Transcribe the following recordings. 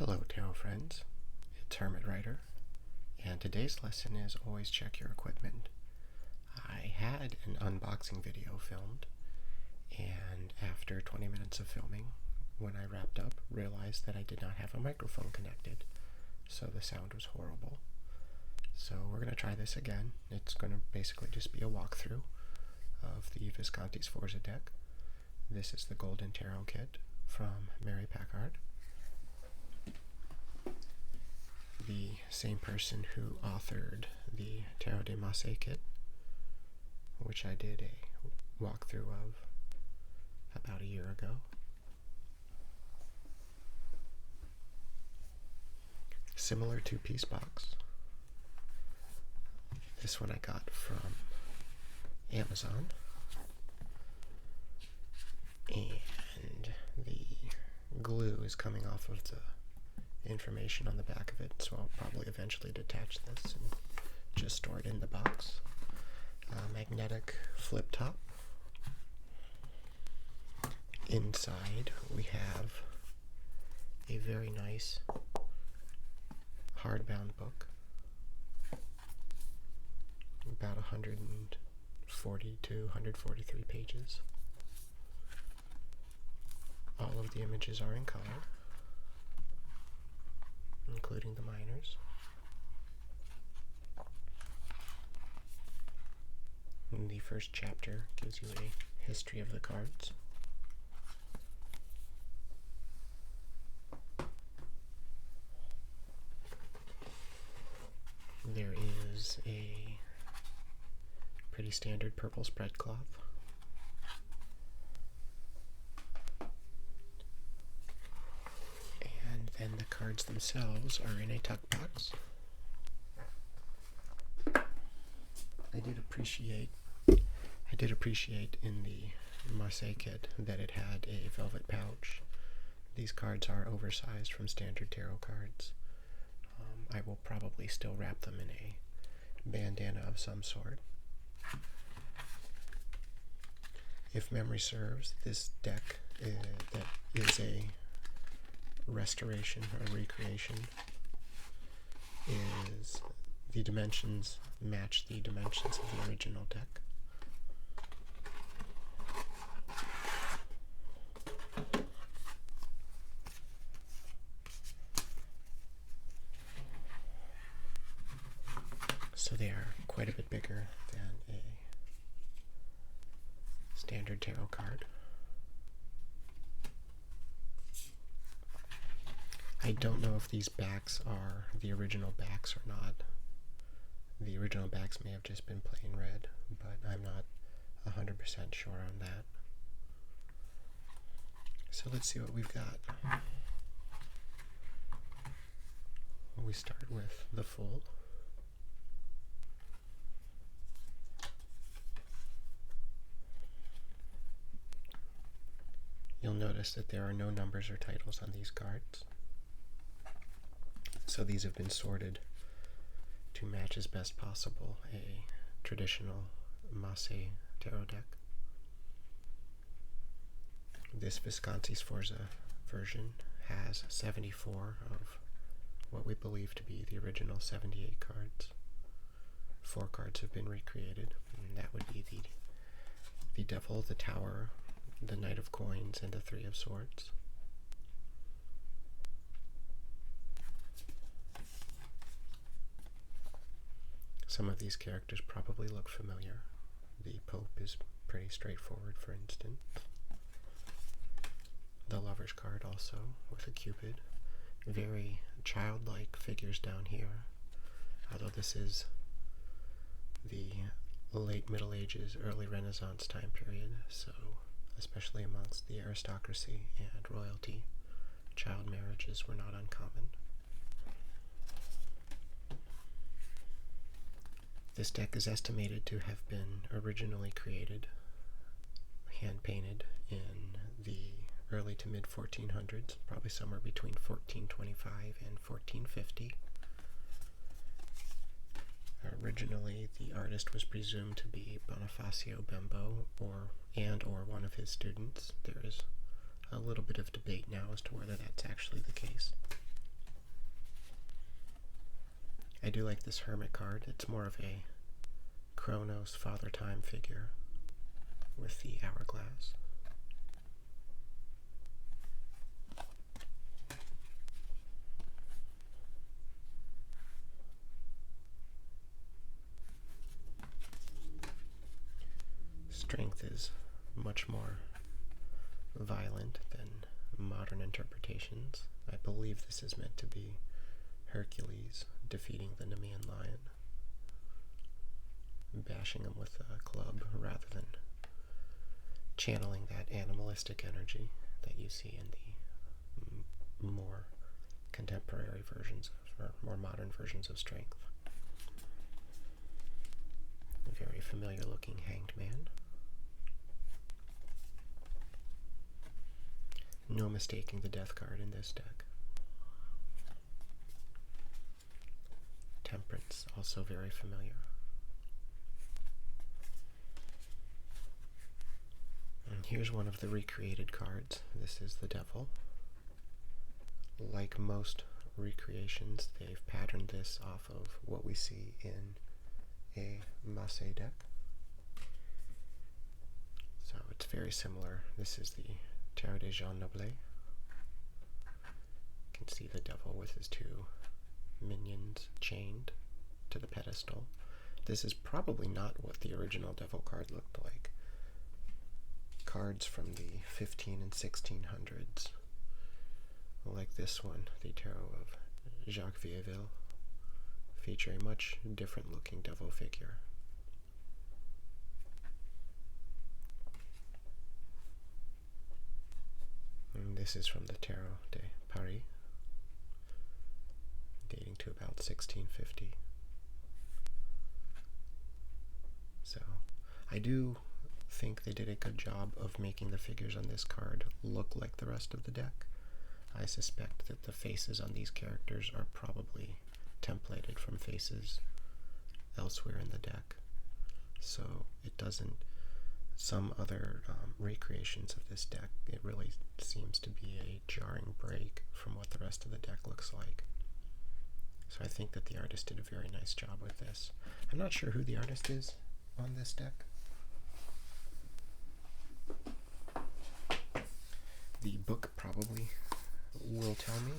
Hello tarot friends, it's Hermit Writer, and today's lesson is always check your equipment. I had an unboxing video filmed, and after 20 minutes of filming, when I wrapped up, realized that I did not have a microphone connected, so the sound was horrible. So we're going to try this again. It's going to basically just be a walkthrough of the Visconti Sforza deck. This is the Golden Tarot Kit from Mary Packard, the same person who authored the Tarot de Marseille kit, which I did a walkthrough of about a year ago. Similar two-piece box. This one I got from Amazon, and the glue is coming off of the information on the back of it, so I'll probably eventually detach this and just store it in the box. Magnetic flip top. Inside we have a very nice hardbound book, about 140 to 143 pages. All of the images are in color, including the minors. And the first chapter gives you a history of the cards. There is a pretty standard purple spread cloth. And then the cards themselves are in a tuck box. I did appreciate in the Marseille kit that it had a velvet pouch. These cards are oversized from standard tarot cards. I will probably still wrap them in a bandana of some sort. If memory serves, this deck that is a restoration or recreation, is the dimensions match the dimensions of the original deck. So they are quite a bit bigger than a standard tarot card. I don't know if these backs are the original backs or not. The original backs may have just been plain red, but I'm not 100% sure on that. So let's see what we've got. We start with the Fool. You'll notice that there are no numbers or titles on these cards. So these have been sorted to match as best possible a traditional Marseille tarot deck. This Visconti Sforza version has 74 of what we believe to be the original 78 cards. 4 cards have been recreated, and that would be the Devil, the Tower, the Knight of Coins, and the Three of Swords. Some of these characters probably look familiar. The Pope is pretty straightforward, for instance. The Lover's card also, with a Cupid. Very childlike figures down here, although this is the late Middle Ages, early Renaissance time period, so especially amongst the aristocracy and royalty, child marriages were not uncommon. This deck is estimated to have been originally created, hand-painted, in the early to mid-1400s, probably somewhere between 1425 and 1450. Originally, the artist was presumed to be Bonifacio Bembo or one of his students. There is a little bit of debate now as to whether that's actually the case. I do like this Hermit card. It's more of a Chronos, Father Time figure with the hourglass. Strength is much more violent than modern interpretations. I believe this is meant to be Hercules defeating the Nemean lion, bashing him with a club rather than channeling that animalistic energy that you see in the more contemporary versions of, or more modern versions of strength. A very familiar looking Hanged Man. No mistaking the Death card in this deck. Temperance, also very familiar. And here's one of the recreated cards. This is the Devil. Like most recreations, they've patterned this off of what we see in a Marseille deck. So it's very similar. This is the Tarot de Marseille. You can see the Devil with his two minions chained to the pedestal. This is probably not what the original Devil card looked like. Cards from the 15 and 1600s, like this one, the Tarot of Jacques Vieilleville, feature a much different looking Devil figure. And this is from the Tarot de Paris, dating to about 1650. So, I do think they did a good job of making the figures on this card look like the rest of the deck. I suspect that the faces on these characters are probably templated from faces elsewhere in the deck. So it doesn't, some other recreations of this deck, it really seems to be a jarring break from what the rest of the deck looks like. So I think that the artist did a very nice job with this. I'm not sure who the artist is on this deck. The book probably will tell me.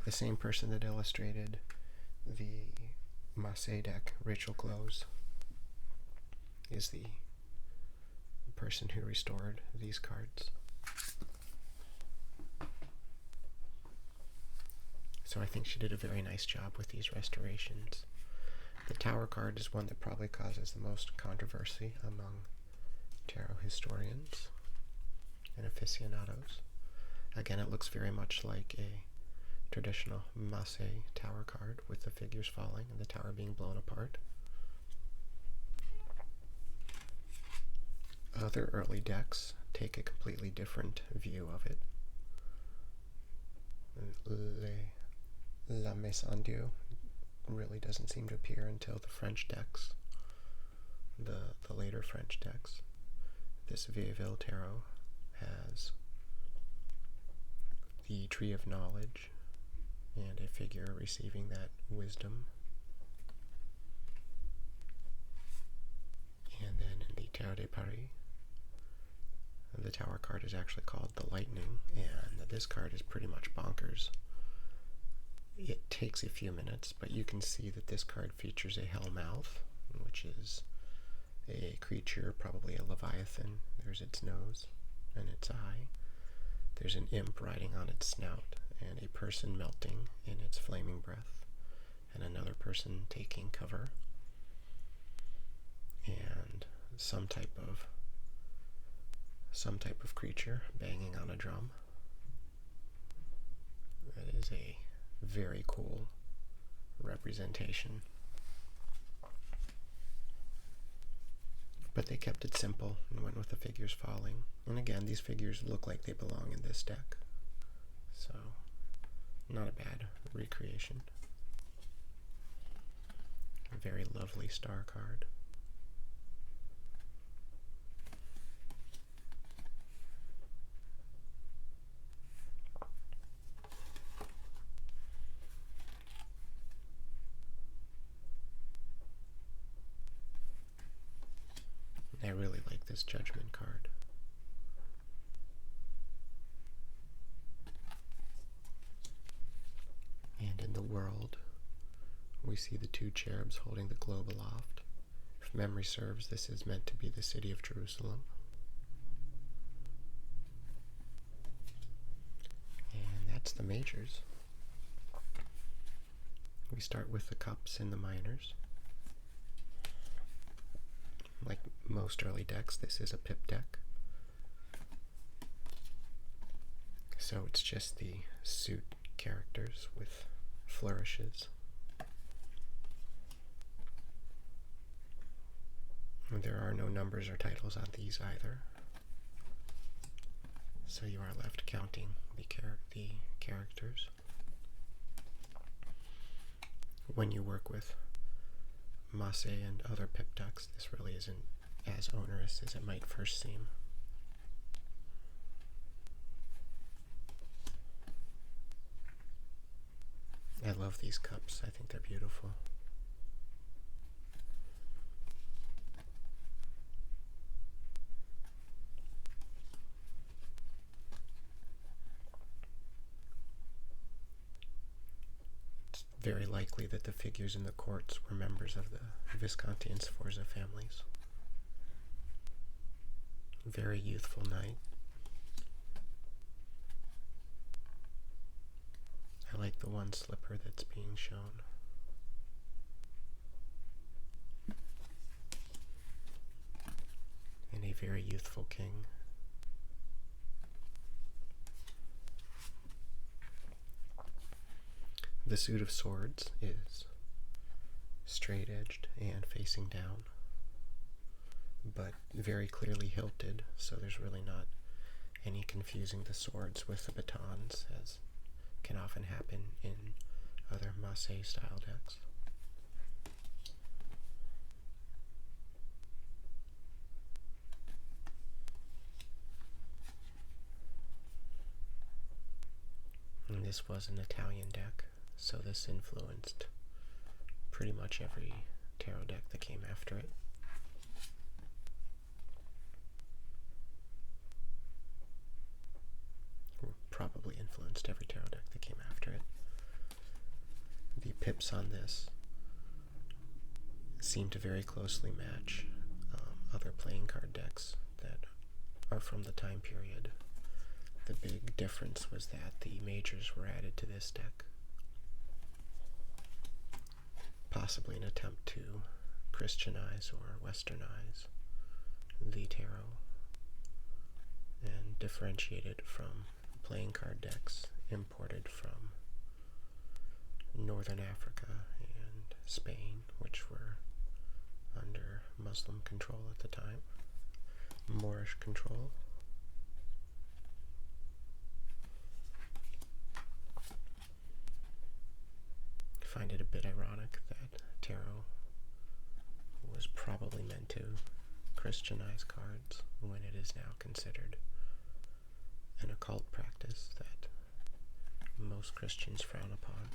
The same person that illustrated the Marseille deck, Rachel Clowes, is the person who restored these cards. So I think she did a very nice job with these restorations. The Tower card is one that probably causes the most controversy among tarot historians and aficionados. Again, it looks very much like a traditional Marseille Tower card with the figures falling and the tower being blown apart. Other early decks take a completely different view of it. La Maison en Dieu really doesn't seem to appear until the French decks, the later French decks. This Vieilleville Tarot has the Tree of Knowledge and a figure receiving that wisdom. And then in the Tarot de Paris, the Tower card is actually called the Lightning, and this card is pretty much bonkers. It takes a few minutes, but you can see that this card features a Hellmouth, which is a creature, probably a Leviathan. There's its nose and its eye. There's an imp riding on its snout, and a person melting in its flaming breath, and another person taking cover, and some type of creature banging on a drum. That is a very cool representation. But they kept it simple and went with the figures falling. And again, these figures look like they belong in this deck. So, not a bad recreation. A very lovely star card. really like this Judgment card. And in the world, we see the two cherubs holding the globe aloft. If memory serves, this is meant to be the city of Jerusalem. And that's the majors. We start with the cups and the minors. Like most early decks, this is a pip deck. So it's just the suit characters with flourishes. And there are no numbers or titles on these either. So you are left counting the characters. When you work with Marseille and other pip decks, this really isn't as onerous as it might first seem. I love these cups. I think they're beautiful. It's very likely that the figures in the courts were members of the Visconti and Sforza families. Very youthful knight. I like the one slipper that's being shown. And a very youthful king. The suit of swords is straight-edged and facing down, but very clearly hilted, so there's really not any confusing the swords with the batons, as can often happen in other Marseille style decks. And this was an Italian deck, so this influenced pretty much every tarot deck that came after it. Probably influenced every tarot deck that came after it. The pips on this seem to very closely match other playing card decks that are from the time period. The big difference was that the majors were added to this deck, possibly an attempt to Christianize or Westernize the tarot and differentiate it from playing card decks imported from Northern Africa and Spain, which were under Muslim control at the time, Moorish control. I find it a bit ironic that tarot was probably meant to Christianize cards when it is now considered an occult practice that most Christians frown upon.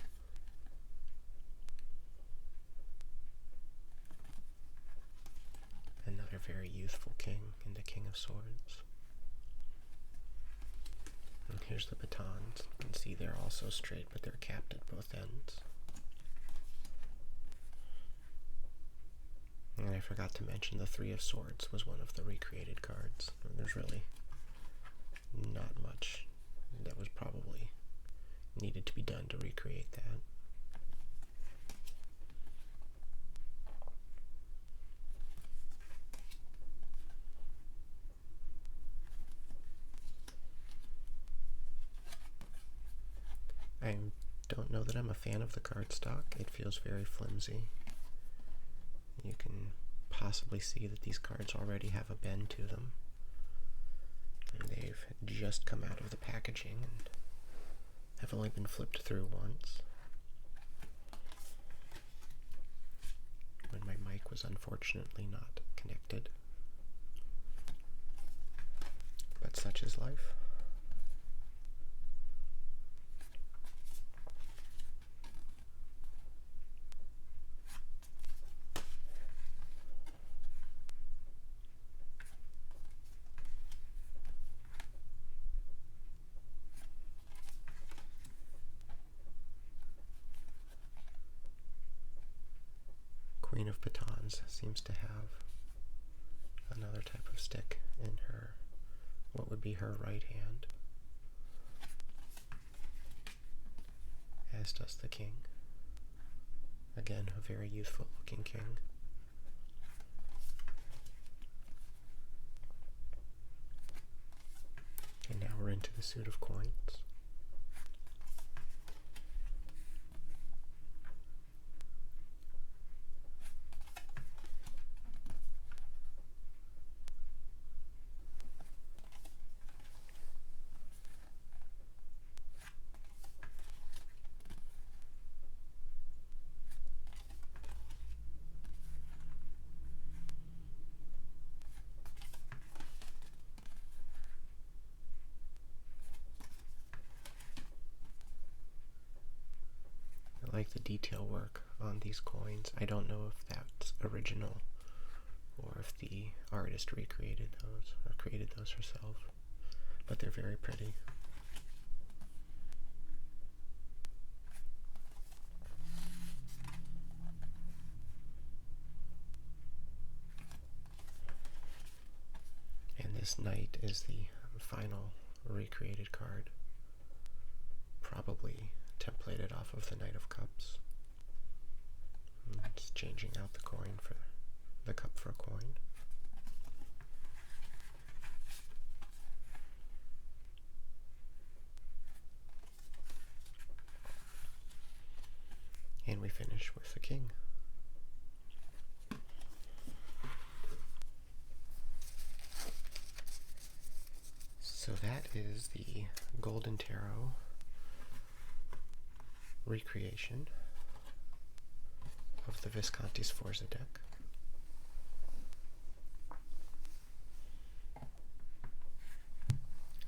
Another very youthful king in the King of Swords. And here's the batons. You can see they're also straight, but they're capped at both ends. And I forgot to mention the Three of Swords was one of the recreated cards. There's really not much that was probably needed to be done to recreate that. I don't know that I'm a fan of the cardstock. It feels very flimsy. You can possibly see that these cards already have a bend to them. And they've just come out of the packaging and have only been flipped through once. When my mic was unfortunately not connected. But such is life. Reproductions seems to have another type of stick in her, what would be her right hand, as does the king. Again, a very youthful looking king. And now we're into the suit of coins. I like the detail work on these coins. I don't know if that's original or if the artist recreated those or created those herself, but they're very pretty. And this knight is the final recreated card, probably templated off of the Knight of Cups. It's changing out the coin for the cup for a coin. And we finish with the king. So that is the Golden Tarot recreation of the Visconti Sforza deck.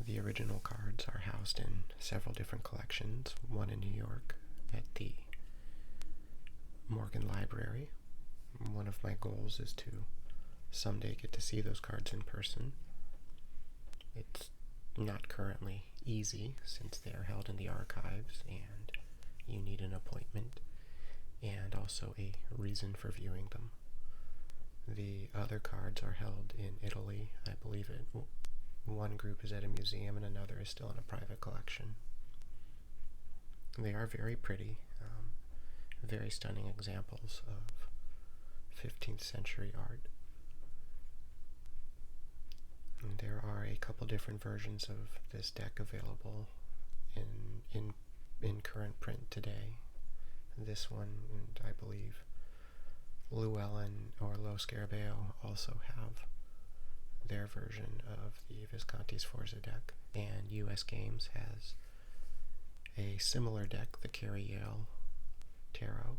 The original cards are housed in several different collections, one in New York at the Morgan Library. One of my goals is to someday get to see those cards in person. It's not currently easy since they are held in the archives and you need an appointment and also a reason for viewing them. The other cards are held in Italy. I believe one group is at a museum and another is still in a private collection. They are very pretty, very stunning examples of 15th century art. And there are a couple different versions of this deck available in current print today. This one, and I believe Llewellyn or Lo Scarabeo also have their version of the Visconti Sforza deck, and US Games has a similar deck, the Carrie Yale Tarot,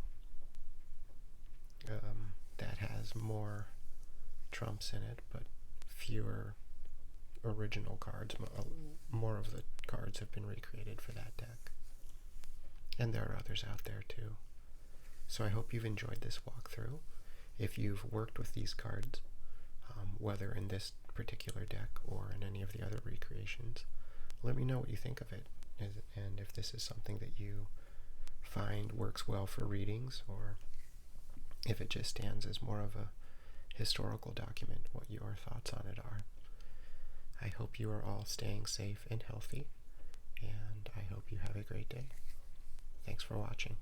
that has more trumps in it, but fewer original cards. More of the cards have been recreated for that deck. And there are others out there too. So I hope you've enjoyed this walkthrough. If you've worked with these cards, whether in this particular deck or in any of the other recreations, let me know what you think of it, and if this is something that you find works well for readings, or if it just stands as more of a historical document, what your thoughts on it are. I hope you are all staying safe and healthy, and I hope you have a great day. Thanks for watching.